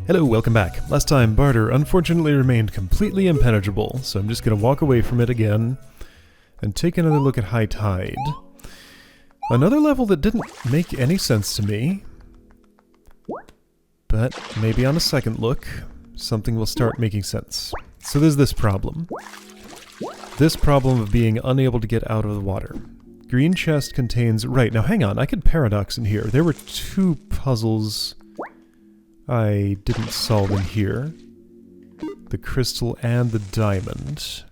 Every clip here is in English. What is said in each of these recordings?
Hello, welcome back. Last time, Barter unfortunately remained completely impenetrable, so I'm just going to walk away from it again and take another look at High Tide. Another level that didn't make any sense to me, but maybe on a second look, something will start making sense. So there's this problem. This problem of being unable to get out of the water. Green chest contains... Right, now hang on, I could paradox in here. There were two puzzles I didn't solve in here. The crystal and the diamond.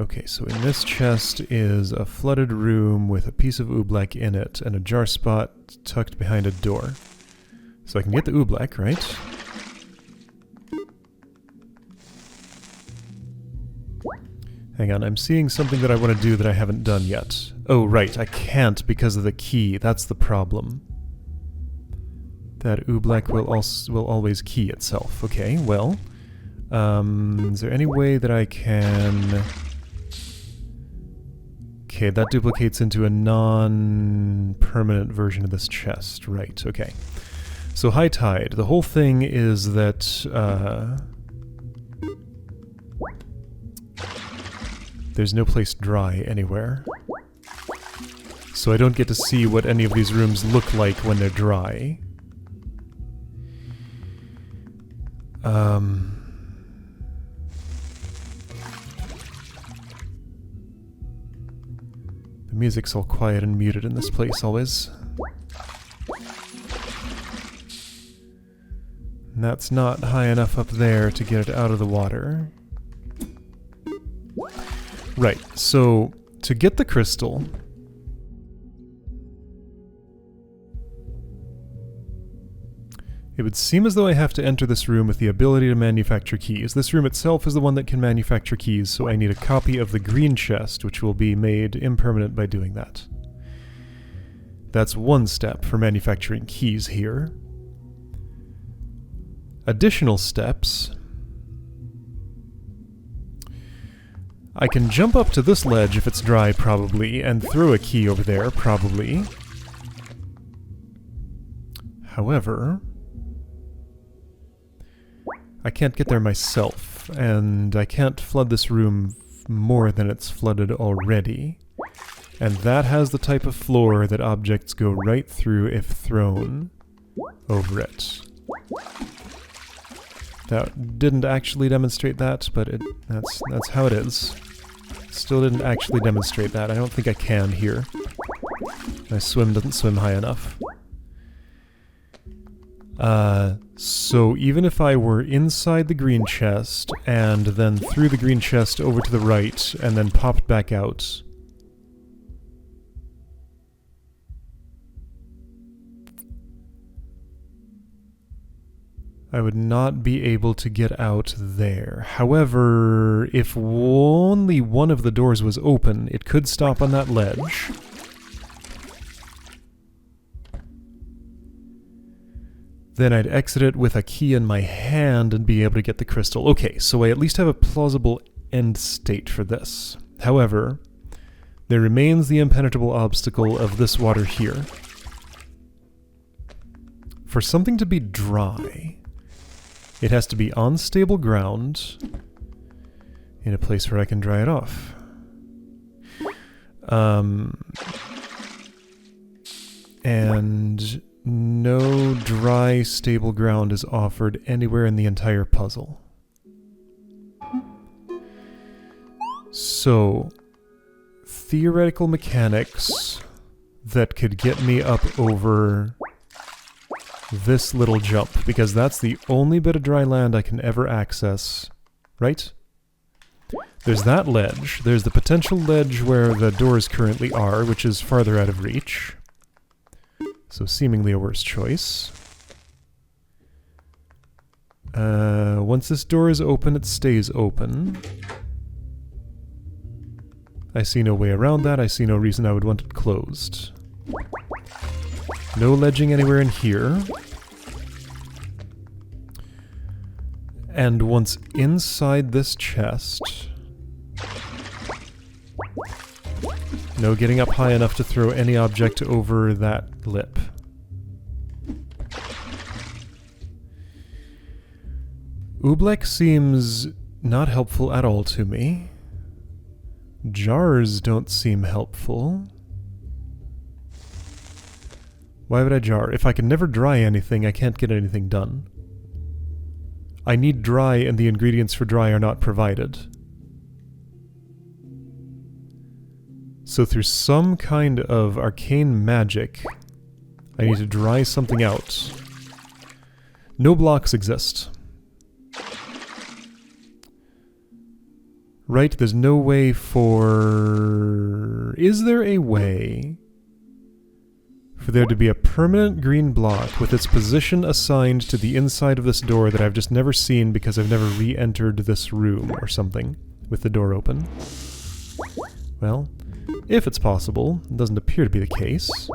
Okay, so in this chest is a flooded room with a piece of oobleck in it and a jar spot tucked behind a door. So I can get the oobleck, right? Hang on, I'm seeing something that I want to do that I haven't done yet. Oh, right, I can't because of the key. That's the problem. That oobleck will always key itself. Okay, well... is there any way that I can... Okay, that duplicates into a non-permanent version of this chest. Right, okay. So High Tide. The whole thing is that... there's no place dry anywhere. So I don't get to see what any of these rooms look like when they're dry. The music's all quiet and muted in this place always. And that's not high enough up there to get it out of the water. Right, so to get the crystal, it would seem as though I have to enter this room with the ability to manufacture keys. This room itself is the one that can manufacture keys, so I need a copy of the green chest, which will be made impermanent by doing that. That's one step for manufacturing keys here. Additional steps... I can jump up to this ledge if it's dry, probably, and throw a key over there, probably. However... I can't get there myself, and I can't flood this room more than it's flooded already. And that has the type of floor that objects go right through if thrown over it. That didn't actually demonstrate that, but that's how it is. Still didn't actually demonstrate that. I don't think I can here. My swim doesn't swim high enough. So even if I were inside the green chest, and then through the green chest over to the right, and then popped back out... I would not be able to get out there. However, if only one of the doors was open, it could stop on that ledge. Then I'd exit it with a key in my hand and be able to get the crystal. Okay, so I at least have a plausible end state for this. However, there remains the impenetrable obstacle of this water here. For something to be dry... it has to be on stable ground, in a place where I can dry it off. And no dry, stable ground is offered anywhere in the entire puzzle. So, theoretical mechanics that could get me up over... this little jump, because that's the only bit of dry land I can ever access, right? There's that ledge, there's the potential ledge where the doors currently are, which is farther out of reach. So seemingly a worse choice. Once this door is open, it stays open. I see no way around that, I see no reason I would want it closed. No ledging anywhere in here. And once inside this chest... No getting up high enough to throw any object over that lip. Oobleck seems not helpful at all to me. Jars don't seem helpful. Why would I jar? If I can never dry anything, I can't get anything done. I need dry, and the ingredients for dry are not provided. So through some kind of arcane magic, I need to dry something out. No blocks exist. Right, there's no way for... Is there a way for there to be a permanent green block with its position assigned to the inside of this door that I've just never seen because I've never re-entered this room or something with the door open? Well, if it's possible, it doesn't appear to be the case.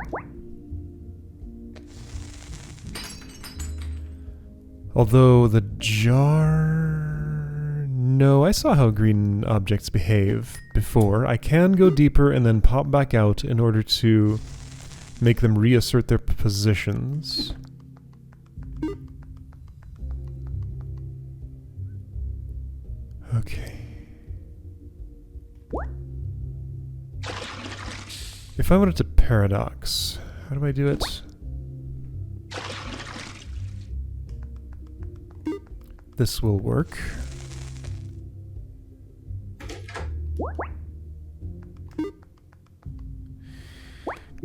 Although the jar... No, I saw how green objects behave before. I can go deeper and then pop back out in order to make them reassert their positions. Okay. If I wanted to paradox, how do I do it? This will work.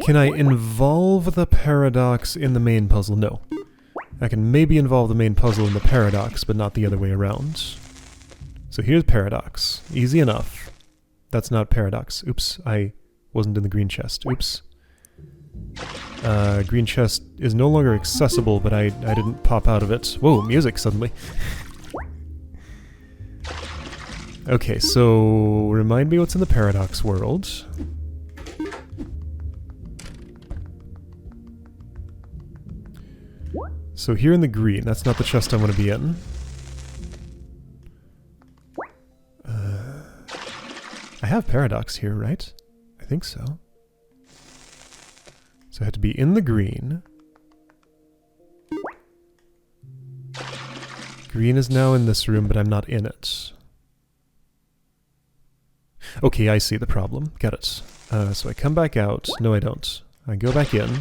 Can I involve the paradox in the main puzzle? No. I can maybe involve the main puzzle in the paradox, but not the other way around. So here's paradox. Easy enough. That's not paradox. Oops, I wasn't in the green chest. Oops. Green chest is no longer accessible, but I didn't pop out of it. Whoa, music suddenly. Okay, so remind me what's in the paradox world. So here in the green, that's not the chest I want to be in. I have paradox here, right? I think so. So I have to be in the green. Green is now in this room, but I'm not in it. Okay, I see the problem. Got it. So I come back out. No, I don't. I go back in.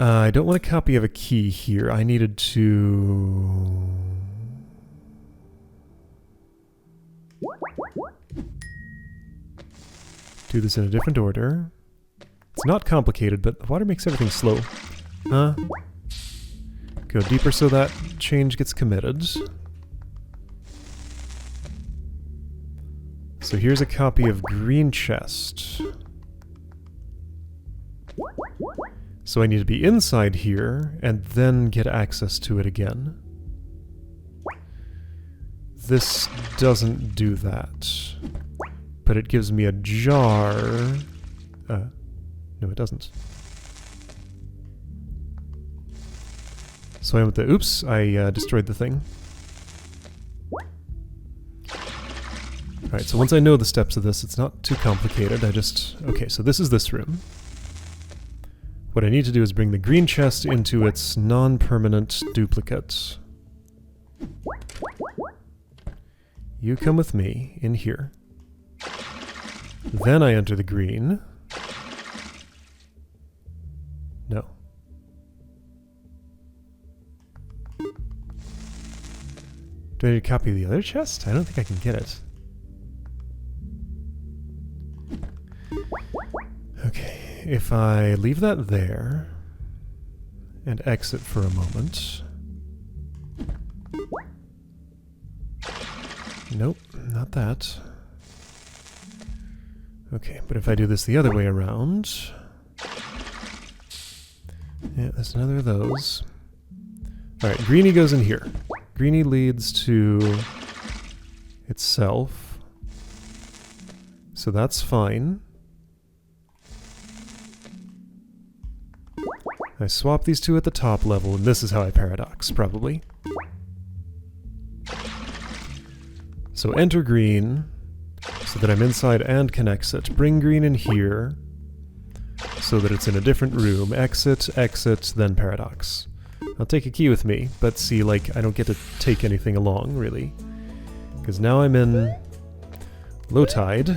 I don't want a copy of a key here. I needed to... do this in a different order. It's not complicated, but the water makes everything slow. Go deeper so that change gets committed. So here's a copy of green chest. So I need to be inside here, and then get access to it again. This doesn't do that. But it gives me a jar... no, it doesn't. So I went with the... Oops, I destroyed the thing. Alright, so once I know the steps of this, it's not too complicated. I just... Okay, so this is this room. What I need to do is bring the green chest into its non-permanent duplicate. You come with me in here. Then I enter the green. No. Do I need to copy the other chest? I don't think I can get it. Okay, if I leave that there and exit for a moment. Nope, not that. Okay, but if I do this the other way around... Yeah, there's another of those. Alright, greenie goes in here. Greenie leads to itself. So that's fine. I swap these two at the top level, and this is how I paradox, probably. So enter green, so that I'm inside and can exit. Bring green in here, so that it's in a different room. Exit, exit, then paradox. I'll take a key with me, but see, like, I don't get to take anything along, really. Because now I'm in low tide.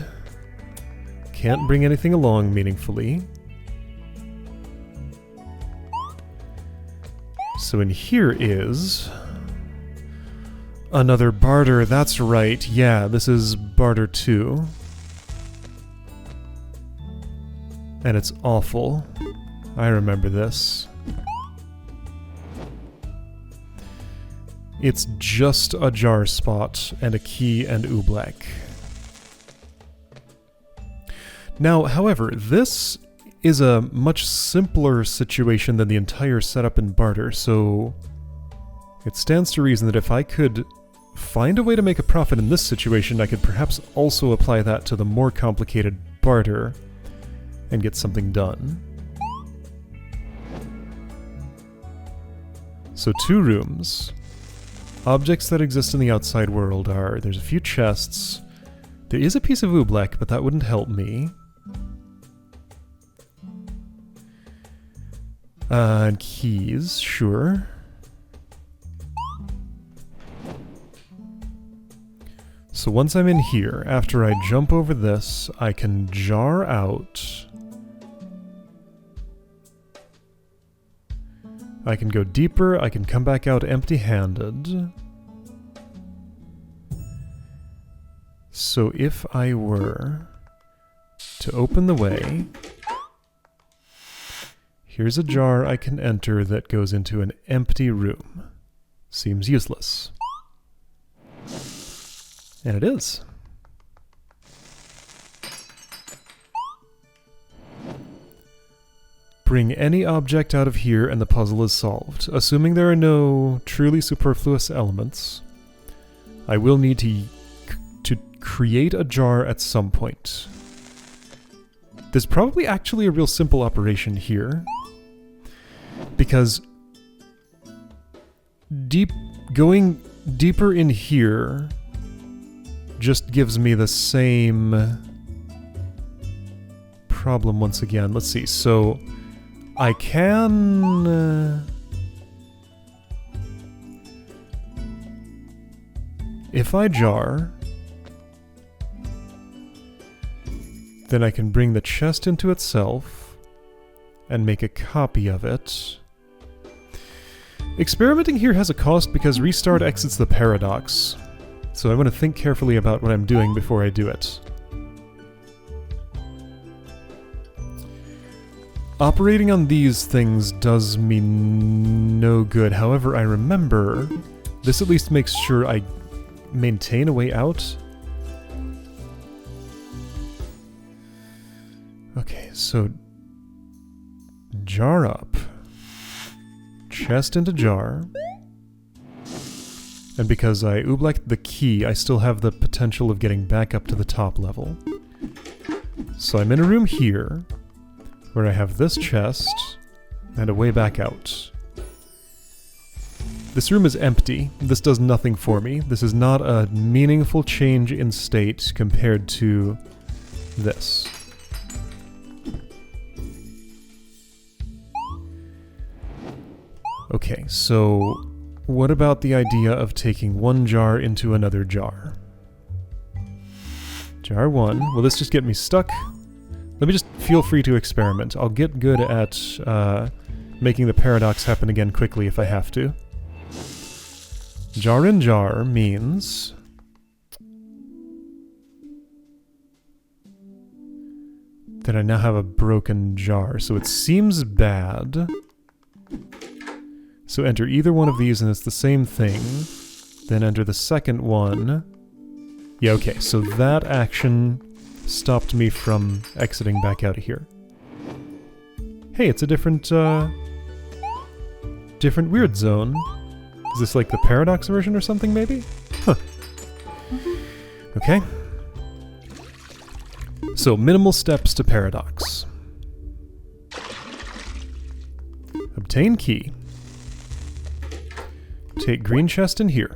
Can't bring anything along meaningfully. So in here is another barter, that's right. Yeah, this is barter 2. And it's awful. I remember this. It's just a jar spot and a key and oobleck. Now, however, this is a much simpler situation than the entire setup in barter, so it stands to reason that if I could find a way to make a profit in this situation, I could perhaps also apply that to the more complicated barter and get something done. So 2 rooms. Objects that exist in the outside world are, there's a few chests, there is a piece of oobleck, but that wouldn't help me. And keys, sure. So once I'm in here, after I jump over this, I can jar out. I can go deeper, I can come back out empty-handed. So if I were to open the way, here's a jar I can enter that goes into an empty room. Seems useless. And it is. Bring any object out of here and the puzzle is solved. Assuming there are no truly superfluous elements, I will need to create a jar at some point. There's probably actually a real simple operation here, because going deeper in here just gives me the same problem once again. Let's see, so I can... if I jar, then I can bring the chest into itself and make a copy of it. Experimenting here has a cost because restart exits the paradox, so I want to think carefully about what I'm doing before I do it. Operating on these things does me no good. However, I remember this at least makes sure I maintain a way out. Okay, so jar up, chest into jar, and because I ooblecked the key, I still have the potential of getting back up to the top level. So I'm in a room here, where I have this chest, and a way back out. This room is empty. This does nothing for me. This is not a meaningful change in state compared to this. Okay, so what about the idea of taking one jar into another jar? Jar 1. Will this just get me stuck? Let me just feel free to experiment. I'll get good at making the paradox happen again quickly if I have to. Jar in jar means that I now have a broken jar, so it seems bad. So enter either one of these and it's the same thing. Then enter the second one. Yeah, okay, so that action stopped me from exiting back out of here. Hey, it's a different weird zone. Is this like the paradox version or something, maybe? Huh. Okay. So, minimal steps to paradox. Obtain key. Take green chest in here.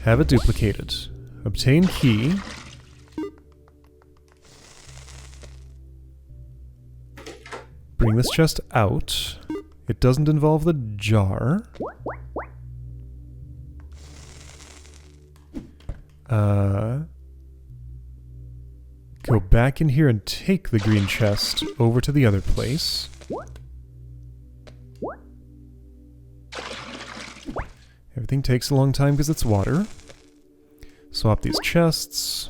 Have it duplicated. Obtain key. Bring this chest out. It doesn't involve the jar. Go back in here and take the green chest over to the other place. Everything takes a long time because it's water. Swap these chests.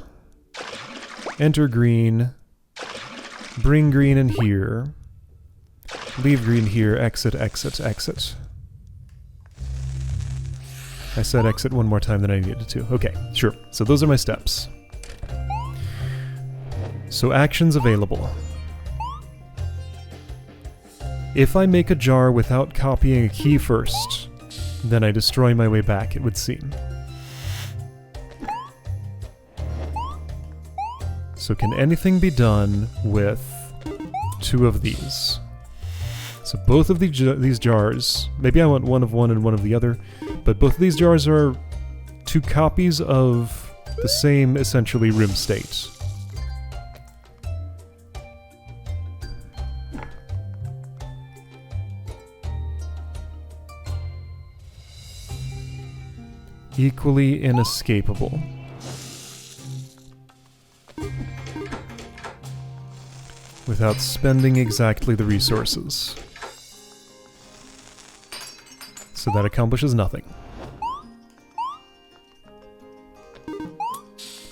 Enter green. Bring green in here. Leave green here. Exit, exit, exit. I said exit one more time than I needed to. Okay, sure. So those are my steps. So actions available. If I make a jar without copying a key first, then I destroy my way back, it would seem. So can anything be done with 2 of these? So both of these jars, maybe I want one of one and one of the other, but both of these jars are 2 copies of the same, essentially, room state. Equally inescapable. Without spending exactly the resources. So that accomplishes nothing.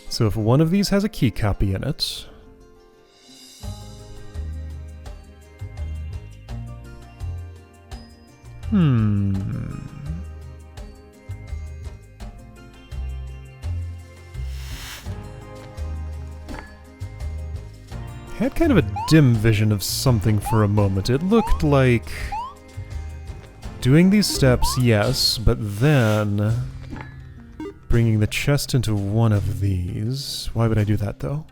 So if one of these has a key copy in it... I had kind of a dim vision of something for a moment. It looked like... doing these steps, yes, but then... bringing the chest into one of these... Why would I do that, though?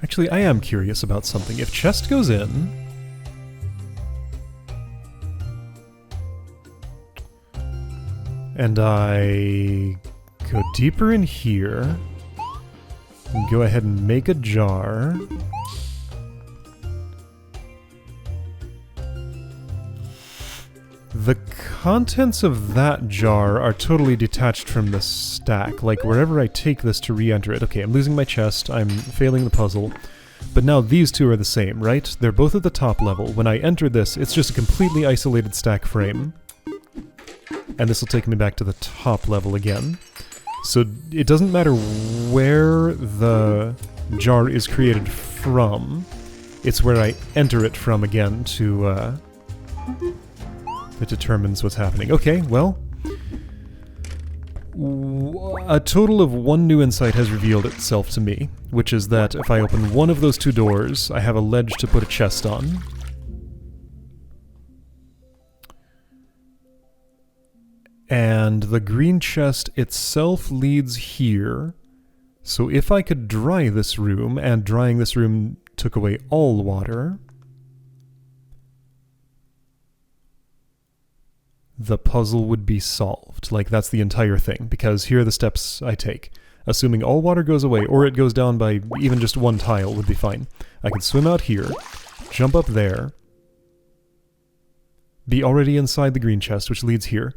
Actually, I am curious about something. If chest goes in... and I... go deeper in here... and go ahead and make a jar... the contents of that jar are totally detached from the stack. Like, wherever I take this to re-enter it... Okay, I'm losing my chest, I'm failing the puzzle. But now these 2 are the same, right? They're both at the top level. When I enter this, it's just a completely isolated stack frame. And this will take me back to the top level again. So it doesn't matter where the jar is created from. It's where I enter it from again to... It determines what's happening. Okay, well... a total of 1 new insight has revealed itself to me, which is that if I open one of those 2 doors, I have a ledge to put a chest on. And the green chest itself leads here. So if I could dry this room, and drying this room took away all water... the puzzle would be solved. Like, that's the entire thing, because here are the steps I take. Assuming all water goes away, or it goes down by even just 1 tile would be fine. I could swim out here, jump up there, be already inside the green chest, which leads here,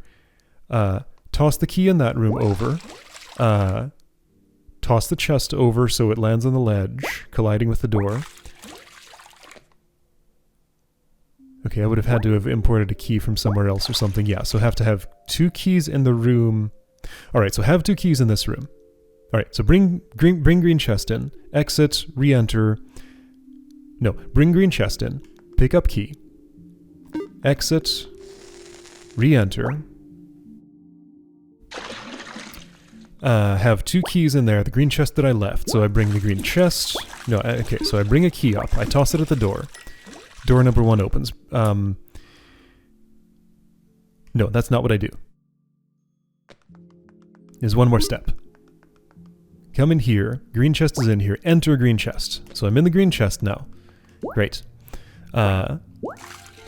toss the key in that room over, toss the chest over so it lands on the ledge, colliding with the door. Okay, I would have had to have imported a key from somewhere else or something. Yeah, so have to have 2 keys in the room. Alright, so have 2 keys in this room. Alright, so bring green chest in. Exit, re-enter. No, bring green chest in. Pick up key. Exit. Re-enter. Have 2 keys in there. The green chest that I left. So I bring the green chest. No, okay, so I bring a key up. I toss it at the door. Door number 1 opens. No, that's not what I do. There's one more step. Come in here. Green chest is in here. Enter green chest. So I'm in the green chest now. Great.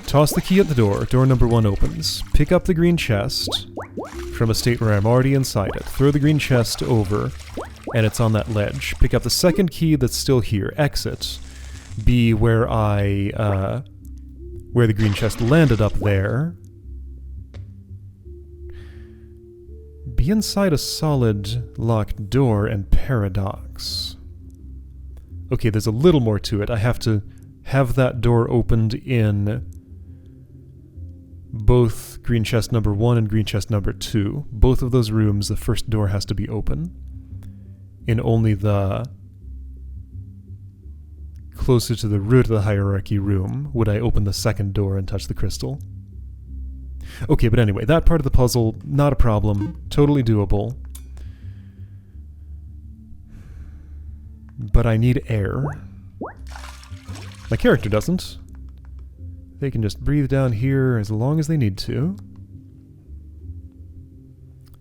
Toss the key at the door. Door number 1 opens. Pick up the green chest from a state where I'm already inside it. Throw the green chest over, and it's on that ledge. Pick up the second key that's still here. Exit. Be where where the green chest landed up there. Be inside a solid locked door and paradox. Okay, there's a little more to it. I have to have that door opened in both green chest number 1 and green chest number 2. Both of those rooms, the first door has to be open. In only the closer to the root of the hierarchy room would I open the second door and touch the crystal. Okay, but anyway, that part of the puzzle, not a problem. Totally doable. But I need air. My character doesn't. They can just breathe down here as long as they need to.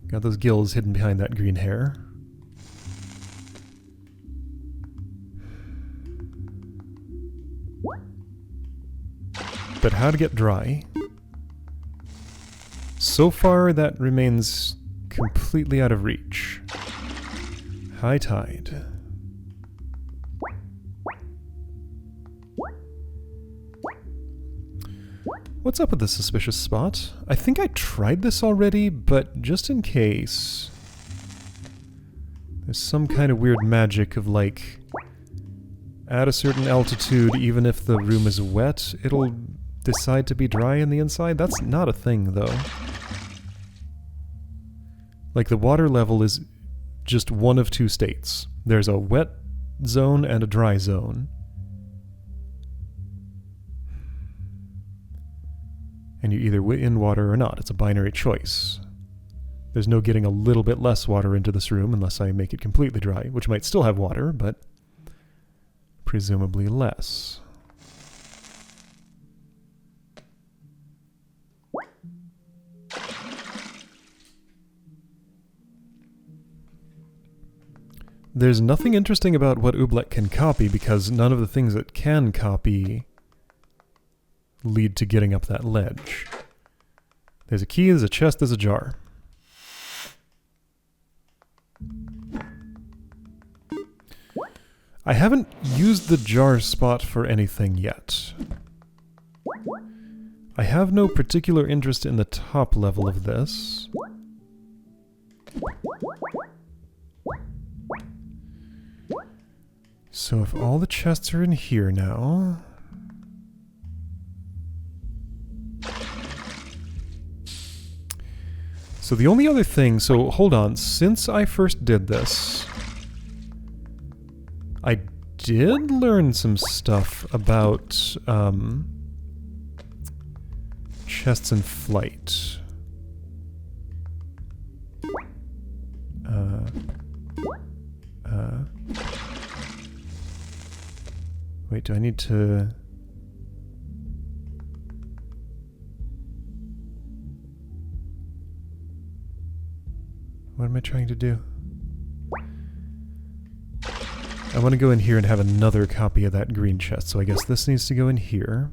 Got those gills hidden behind that green hair. But how to get dry? So far, that remains completely out of reach. High tide. What's up with the suspicious spot? I think I tried this already, but just in case... There's some kind of weird magic of, like... At a certain altitude, even if the room is wet, it'll decide to be dry on the inside? That's not a thing, though. Like, the water level is just one of 2 states. There's a wet zone and a dry zone. And you're either in water or not. It's a binary choice. There's no getting a little bit less water into this room unless I make it completely dry, which might still have water, but presumably less. There's nothing interesting about what Oobleck can copy because none of the things it can copy lead to getting up that ledge. There's a key, there's a chest, there's a jar. I haven't used the jar spot for anything yet. I have no particular interest in the top level of this. So if all the chests are in here now... So the only other thing, so hold on, since I first did this, I did learn some stuff about chests in flight. Wait, do I need to... What am I trying to do? I want to go in here and have another copy of that green chest, so I guess this needs to go in here.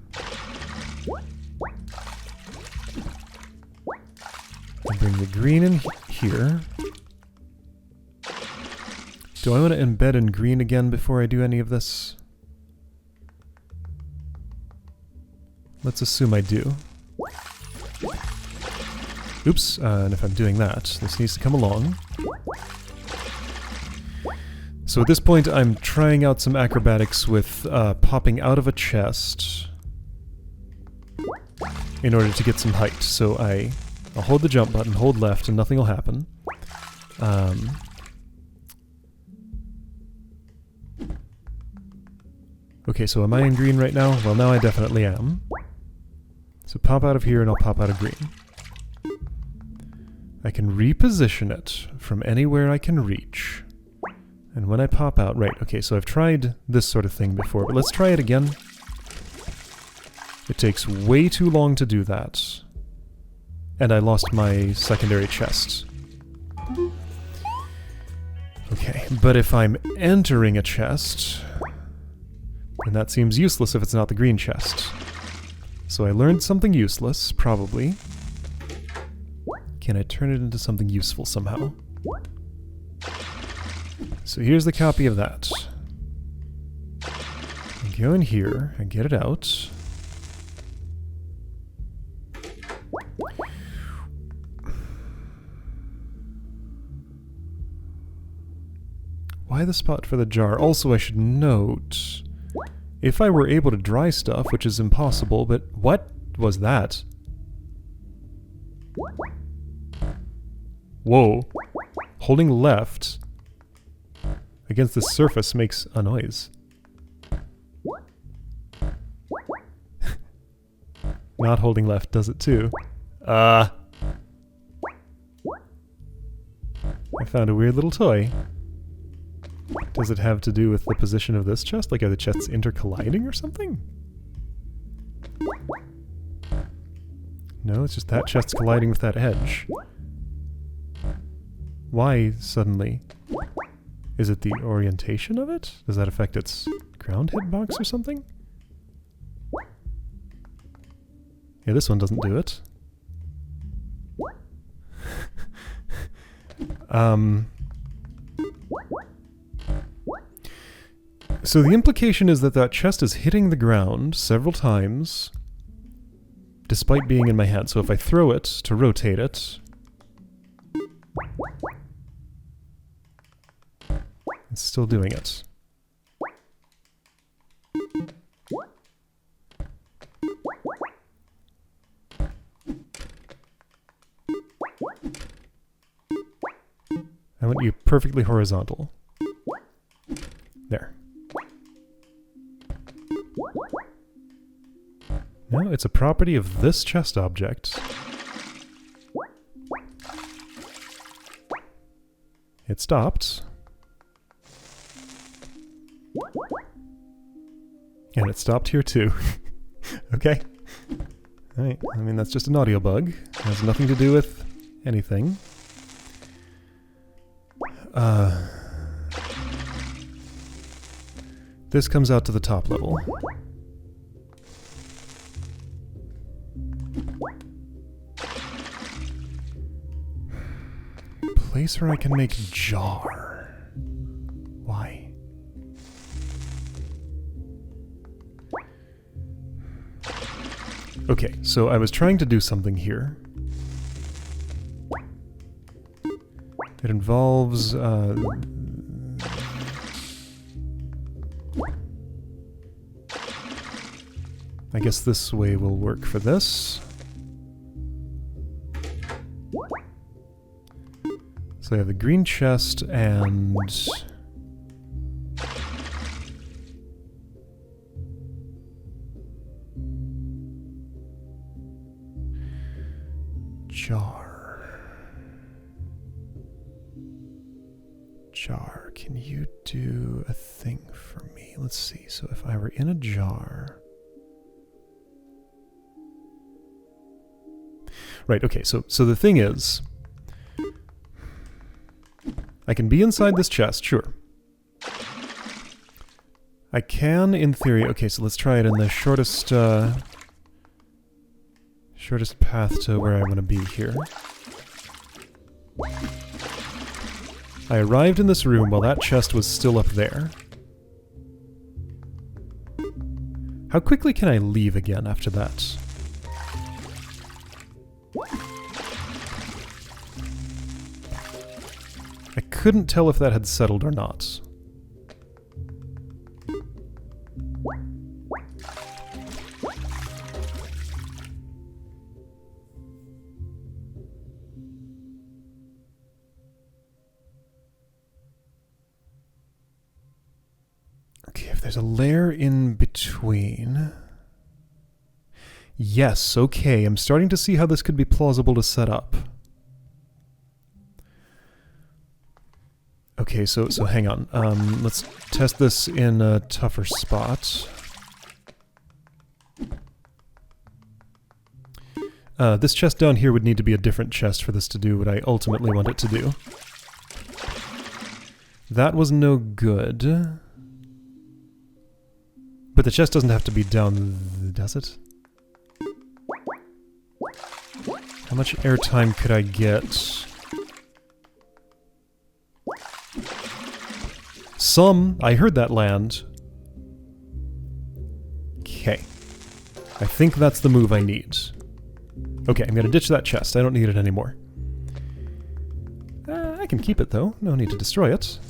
I'll bring the green in here. Do I want to embed in green again before I do any of this? Let's assume I do. Oops, and if I'm doing that, this needs to come along. So at this point, I'm trying out some acrobatics with popping out of a chest in order to get some height. So I'll hold the jump button, hold left, and nothing will happen. Okay, so am I in green right now? Well, now I definitely am. So pop out of here and I'll pop out of green. I can reposition it from anywhere I can reach. And when I pop out, right, okay, so I've tried this sort of thing before, but let's try it again. It takes way too long to do that. And I lost my secondary chest. Okay, but if I'm entering a chest, then that seems useless if it's not the green chest. So I learned something useless, probably. Can I turn it into something useful somehow? So here's the copy of that. I go in here and get it out. Why the spot for the jar? Also, I should note, if I were able to dry stuff, which is impossible, but what was that? Whoa. Holding left against the surface makes a noise. Not holding left does it too. I found a weird little toy. Does it have to do with the position of this chest? Like, are the chests intercolliding or something? No, it's just that chest's colliding with that edge. Why suddenly? Is it the orientation of it? Does that affect its ground hitbox or something? Yeah, this one doesn't do it. So the implication is that that chest is hitting the ground several times, despite being in my hand. So if I throw it to rotate it, it's still doing it. I want you perfectly horizontal. There. No, it's a property of this chest object. It stopped. And it stopped here too. Okay. Alright, I mean that's just an audio bug. It has nothing to do with anything. This comes out to the top level. Place where I can make jar. Why? Okay, so I was trying to do something here. It involves, I guess this way will work for this. So I have the green chest and... jar. Jar, can you do a thing for me? Let's see, so if I were in a jar... Right, okay, so the thing is... I can be inside this chest, sure. I can, in theory... Okay, so let's try it in the shortest, shortest path to where I want to be here. I arrived in this room while that chest was still up there. How quickly can I leave again after that? I couldn't tell if that had settled or not. Okay, if there's a layer in between... Yes, okay, I'm starting to see how this could be plausible to set up. Okay, so hang on. Let's test this in a tougher spot. This chest down here would need to be a different chest for this to do what I ultimately want it to do. That was no good. But the chest doesn't have to be down, does it? How much airtime could I get? Some. I heard that land. Okay. I think that's the move I need. Okay, I'm gonna ditch that chest. I don't need it anymore. I can keep it, though. No need to destroy it.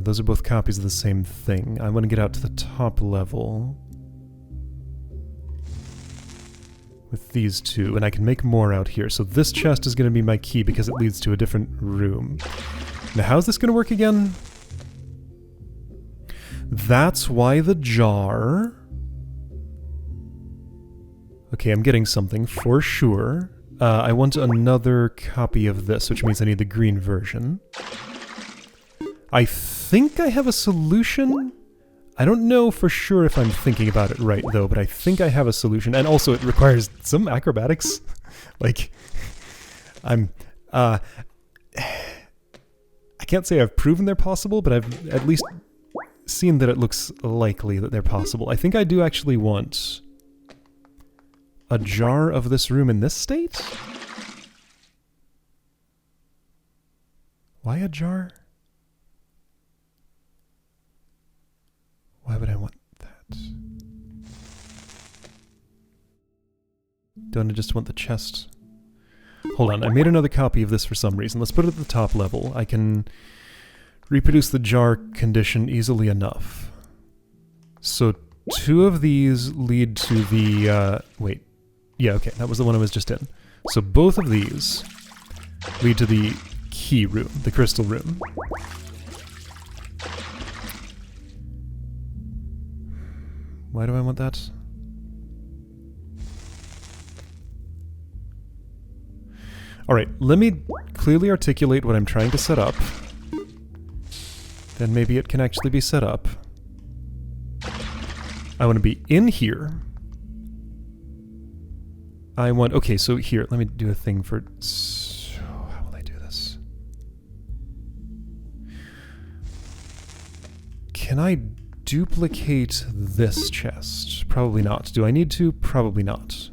Those are both copies of the same thing. I want to get out to the top level with these two, and I can make more out here. So this chest is going to be my key because it leads to a different room. Now, how's this going to work again? That's why the jar... Okay, I'm getting something for sure. I want another copy of this, which means I need the green version. I think I have a solution. I don't know for sure if I'm thinking about it right, though, but I think I have a solution. And also, it requires some acrobatics. Like, I can't say I've proven they're possible, but I've at least seen that it looks likely that they're possible. I think I do actually want a jar of this room in this state? Why a jar? Why would I want that? Don't I just want the chest? Hold on, I made another copy of this for some reason. Let's put it at the top level. I can reproduce the jar condition easily enough. So 2 of these lead to the, wait. Yeah, okay, that was the one I was just in. So both of these lead to the key room, the crystal room. Why do I want that? Alright, let me clearly articulate what I'm trying to set up. Then maybe it can actually be set up. I want to be in here. I want... Okay, so here, let me do a thing for... So, how will I do this? Can I duplicate this chest? Probably not. Do I need to? Probably not.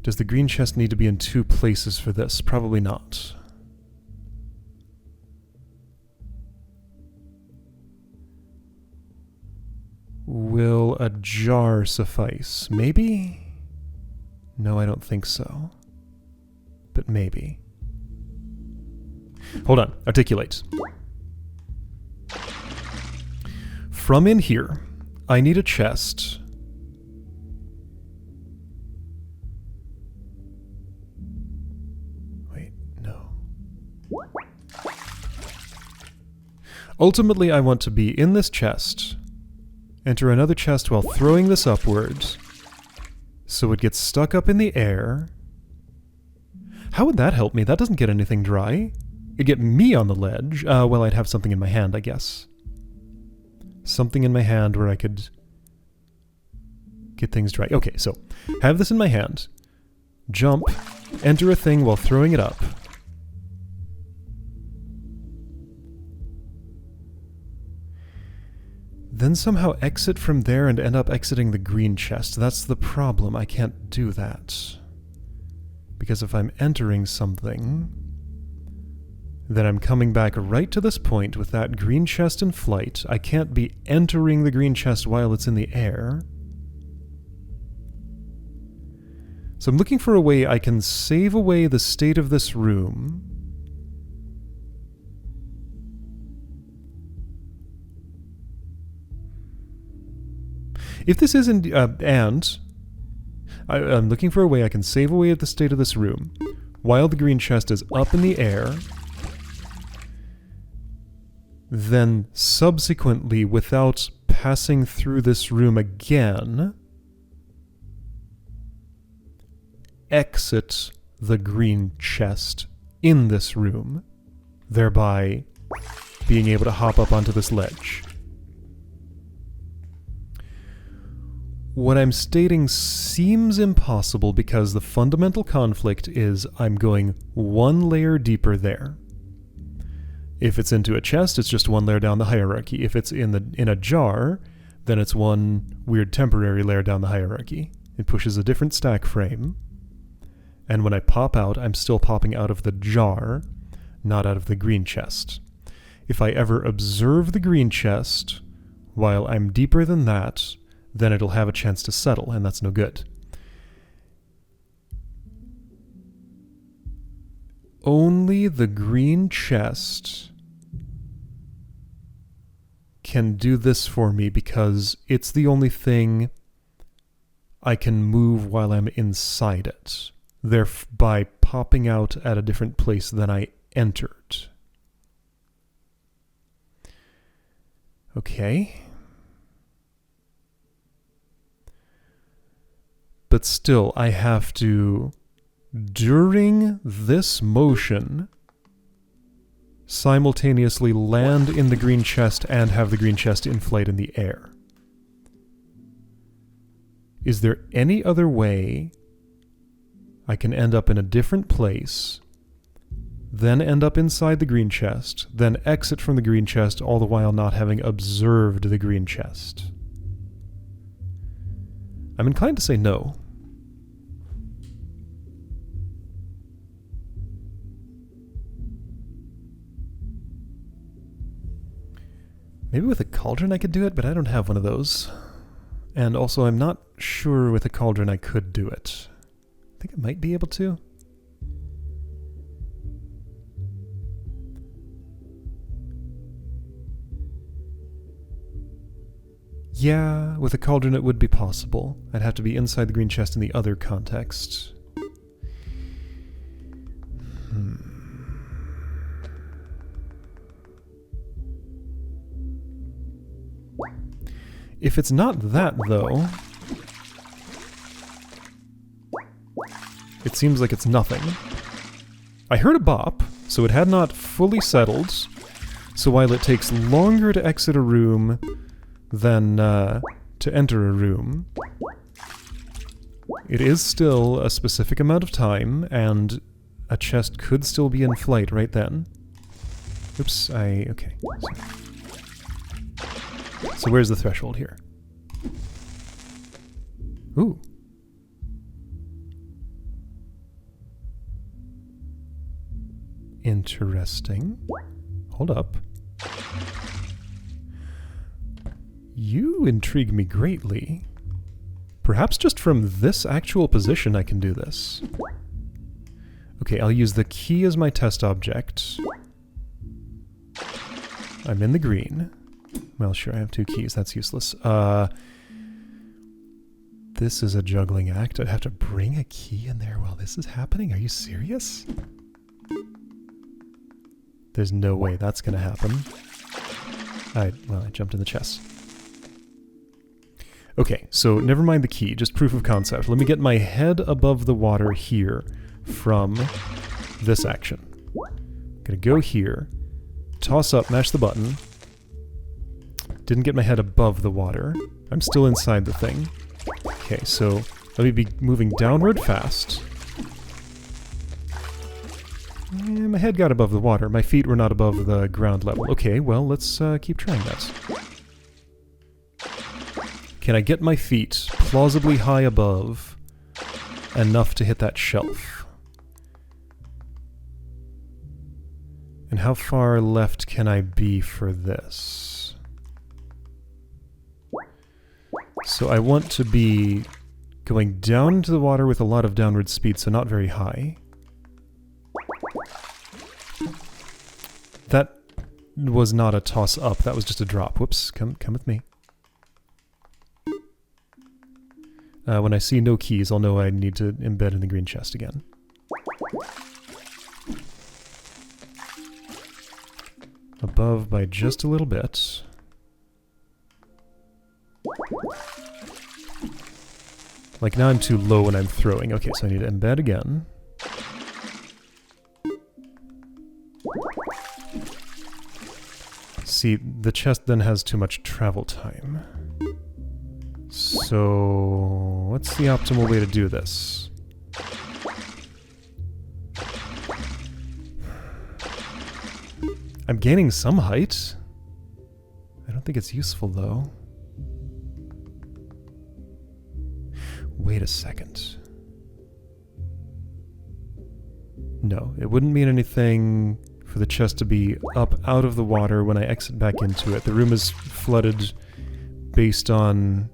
Does the green chest need to be in 2 places for this? Probably not. Will a jar suffice? Maybe? No, I don't think so. But maybe. Hold on. Articulate. From in here, I need a chest. Wait, no. Ultimately, I want to be in this chest, enter another chest while throwing this upwards, so it gets stuck up in the air. How would that help me? That doesn't get anything dry. It'd get me on the ledge. Well, I'd have something in my hand, I guess. Something in my hand where I could get things dry. Okay, so have this in my hand. Jump, enter a thing while throwing it up. Then somehow exit from there and end up exiting the green chest. That's the problem. I can't do that. Because if I'm entering something, then I'm coming back right to this point with that green chest in flight. I can't be entering the green chest while it's in the air. So I'm looking for a way I can save away the state of this room. If this isn't... I'm looking for a way I can save away the state of this room while the green chest is up in the air. Then subsequently, without passing through this room again, exit the green chest in this room, thereby being able to hop up onto this ledge. What I'm stating seems impossible because the fundamental conflict is I'm going 1 layer deeper there. If it's into a chest, it's just one layer down the hierarchy. If it's in a jar, then it's one weird temporary layer down the hierarchy. It pushes a different stack frame. And when I pop out, I'm still popping out of the jar, not out of the green chest. If I ever observe the green chest while I'm deeper than that, then it'll have a chance to settle, and that's no good. Only the green chest can do this for me because it's the only thing I can move while I'm inside it, thereby popping out at a different place than I entered. Okay. But still, I have to, during this motion, simultaneously land in the green chest and have the green chest inflate in the air. Is there any other way I can end up in a different place, then end up inside the green chest, then exit from the green chest, all the while not having observed the green chest? I'm inclined to say no. Maybe with a cauldron I could do it, but I don't have one of those. And also I'm not sure with a cauldron I could do it. I think I might be able to. Yeah, with a cauldron it would be possible. I'd have to be inside the green chest in the other context. If it's not that, though, it seems like it's nothing. I heard a bop, so it had not fully settled, so while it takes longer to exit a room than to enter a room, it is still a specific amount of time, and a chest could still be in flight right then. Oops, okay. So where's the threshold here? Ooh. Interesting. Hold up. You intrigue me greatly. Perhaps just from this actual position I can do this. Okay, I'll use the key as my test object. I'm in the green. Well, sure, I have two keys. That's useless. This is a juggling act. I'd have to bring a key in there while this is happening? Are you serious? There's no way that's gonna happen. I jumped in the chest. Okay, so never mind the key, just proof of concept. Let me get my head above the water here from this action. I'm gonna go here, toss up, mash the button. Didn't get my head above the water. I'm still inside the thing. Okay, so let me be moving downward fast. And my head got above the water. My feet were not above the ground level. Okay, well, let's keep trying that. Can I get my feet plausibly high above enough to hit that shelf? And how far left can I be for this? So I want to be going down into the water with a lot of downward speed, so not very high. That was not a toss up, that was just a drop. Whoops, come with me. When I see no keys, I'll know I need to embed in the green chest again. Above by just a little bit. Like now I'm too low when I'm throwing. Okay, so I need to embed again. See, the chest then has too much travel time. So, what's the optimal way to do this? I'm gaining some height. I don't think it's useful, though. Wait a second. No, it wouldn't mean anything for the chest to be up out of the water when I exit back into it. The room is flooded based on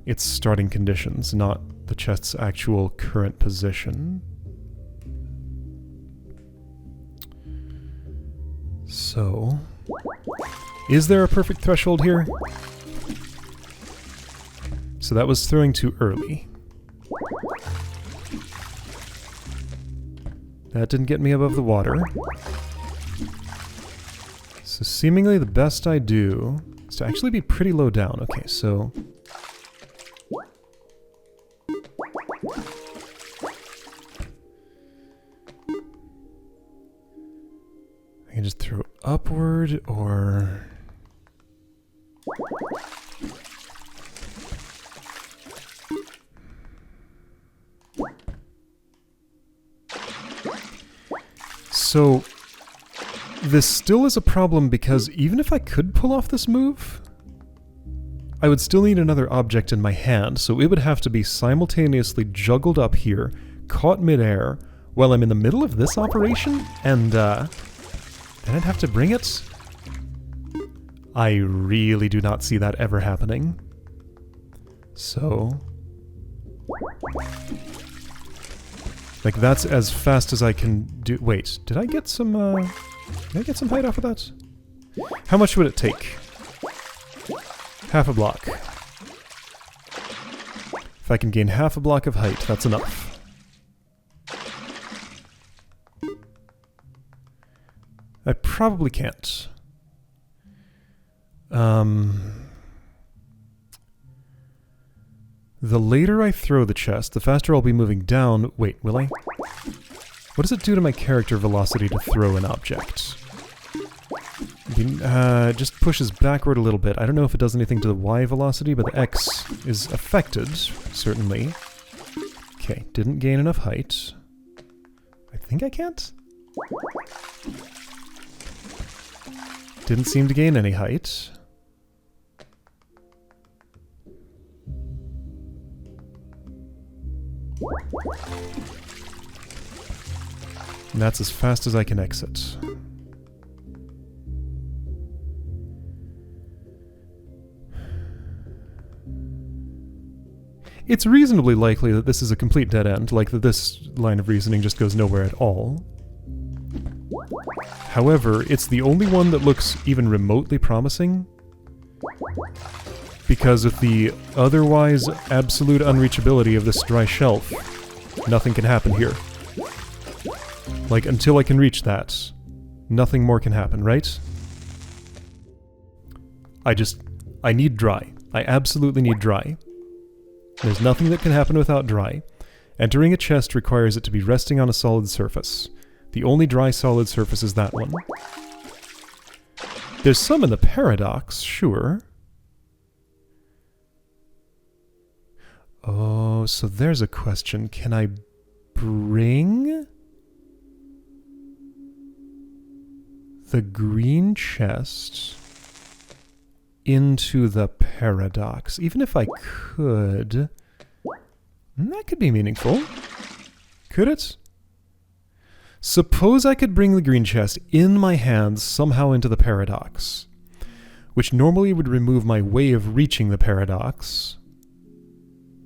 its starting conditions, not the chest's actual current position. So, is there a perfect threshold here? So that was throwing too early. That didn't get me above the water. So seemingly the best I do is to actually be pretty low down. Okay, so... I can just throw upward, or... So, this still is a problem because even if I could pull off this move, I would still need another object in my hand, so it would have to be simultaneously juggled up here, caught midair, while I'm in the middle of this operation, and then I'd have to bring it? I really do not see that ever happening. So... like, that's as fast as I can do... Wait, did I get some height off of that? How much would it take? Half a block. If I can gain half a block of height, that's enough. I probably can't. The later I throw the chest, the faster I'll be moving down... Wait, will I? What does it do to my character velocity to throw an object? Just pushes backward a little bit. I don't know if it does anything to the Y velocity, but the X is affected, certainly. Okay, didn't gain enough height. I think I can't? Didn't seem to gain any height. And that's as fast as I can exit. It's reasonably likely that this is a complete dead end, like that this line of reasoning just goes nowhere at all. However, it's the only one that looks even remotely promising, because of the otherwise absolute unreachability of this dry shelf, nothing can happen here. Like, until I can reach that, nothing more can happen, right? I need dry. I absolutely need dry. There's nothing that can happen without dry. Entering a chest requires it to be resting on a solid surface. The only dry solid surface is that one. There's some in the paradox, sure. Oh, so there's a question. Can I bring the green chest into the paradox? Even if I could, that could be meaningful. Could it? Suppose I could bring the green chest in my hands somehow into the paradox, which normally would remove my way of reaching the paradox.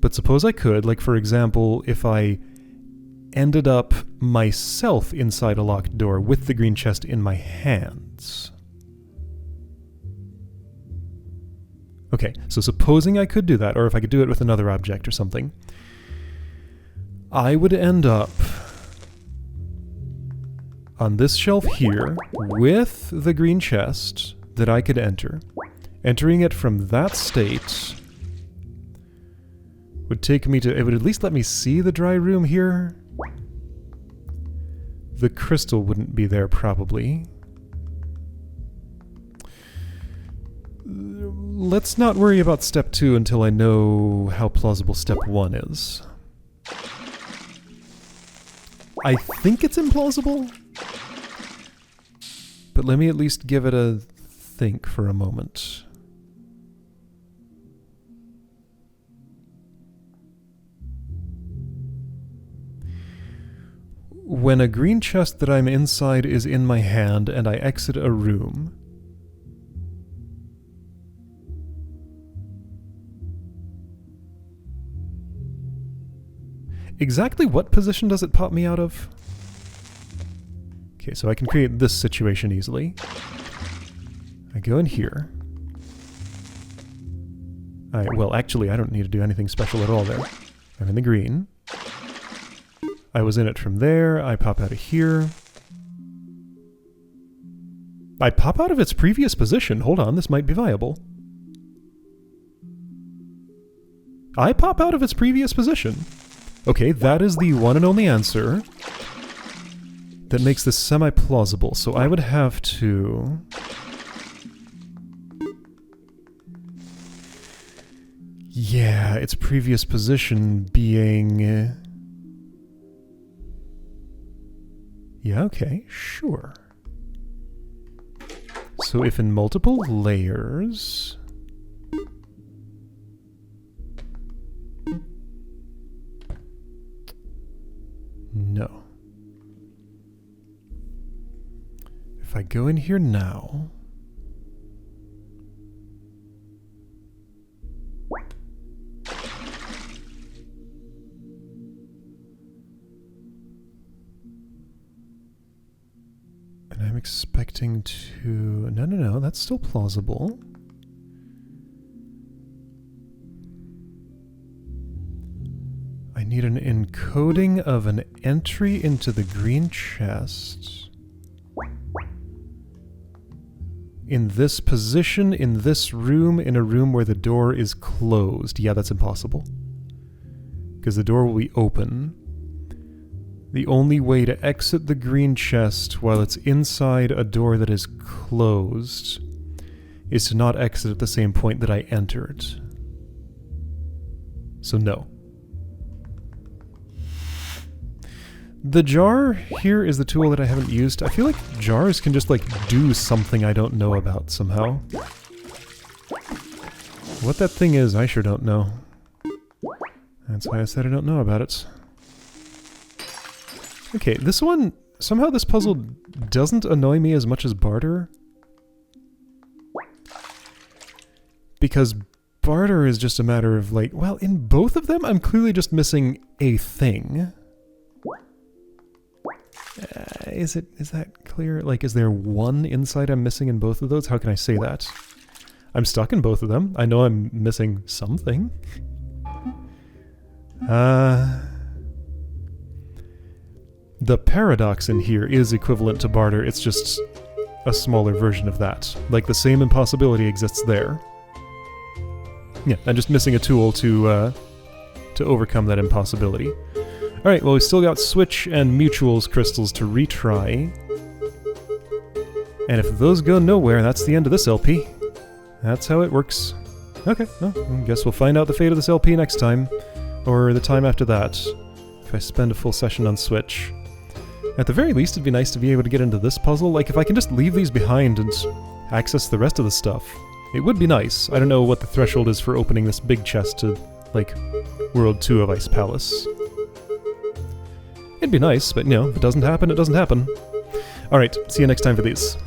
But suppose I could, like for example, if I ended up myself inside a locked door with the green chest in my hands. Okay, so supposing I could do that, or if I could do it with another object or something, I would end up on this shelf here with the green chest that I could enter. Entering it from that state would take me to... it would at least let me see the dry room here. The crystal wouldn't be there, probably. Let's not worry about step 2 until I know how plausible step 1 is. I think it's implausible, but let me at least give it a think for a moment. When a green chest that I'm inside is in my hand and I exit a room, exactly what position does it pop me out of? Okay, so I can create this situation easily. I go in here. Well, actually, I don't need to do anything special at all there. I'm in the green. I was in it from there. I pop out of here. I pop out of its previous position. Hold on, this might be viable. I pop out of its previous position. Okay, that is the one and only answer that makes this semi-plausible. So I would have to... Yeah, its previous position being... Yeah, okay, sure. So if in multiple layers... No. If I go in here now... And I'm expecting to... No, that's still plausible. I need an encoding of an entry into the green chest. In this position, in this room, in a room where the door is closed. Yeah, that's impossible. Because the door will be open. The only way to exit the green chest while it's inside a door that is closed is to not exit at the same point that I entered. So no. The jar here is the tool that I haven't used. I feel like jars can just, like, do something I don't know about somehow. What that thing is, I sure don't know. That's why I said I don't know about it. Okay, this one... Somehow this puzzle doesn't annoy me as much as barter. Because barter is just a matter of, like... Well, in both of them, I'm clearly just missing a thing. Is that clear? Like, is there one insight I'm missing in both of those? How can I say that? I'm stuck in both of them. I know I'm missing something. The paradox in here is equivalent to barter. It's just a smaller version of that. Like, the same impossibility exists there. Yeah, I'm just missing a tool to overcome that impossibility. Alright, well, we still got Switch and Mutuals crystals to retry. And if those go nowhere, that's the end of this LP. That's how it works. Okay, well, I guess we'll find out the fate of this LP next time. Or the time after that. If I spend a full session on Switch. At the very least, it'd be nice to be able to get into this puzzle. Like, if I can just leave these behind and access the rest of the stuff, it would be nice. I don't know what the threshold is for opening this big chest to, like, World 2 of Ice Palace. It'd be nice, but, you know, if it doesn't happen, it doesn't happen. Alright, see you next time for these.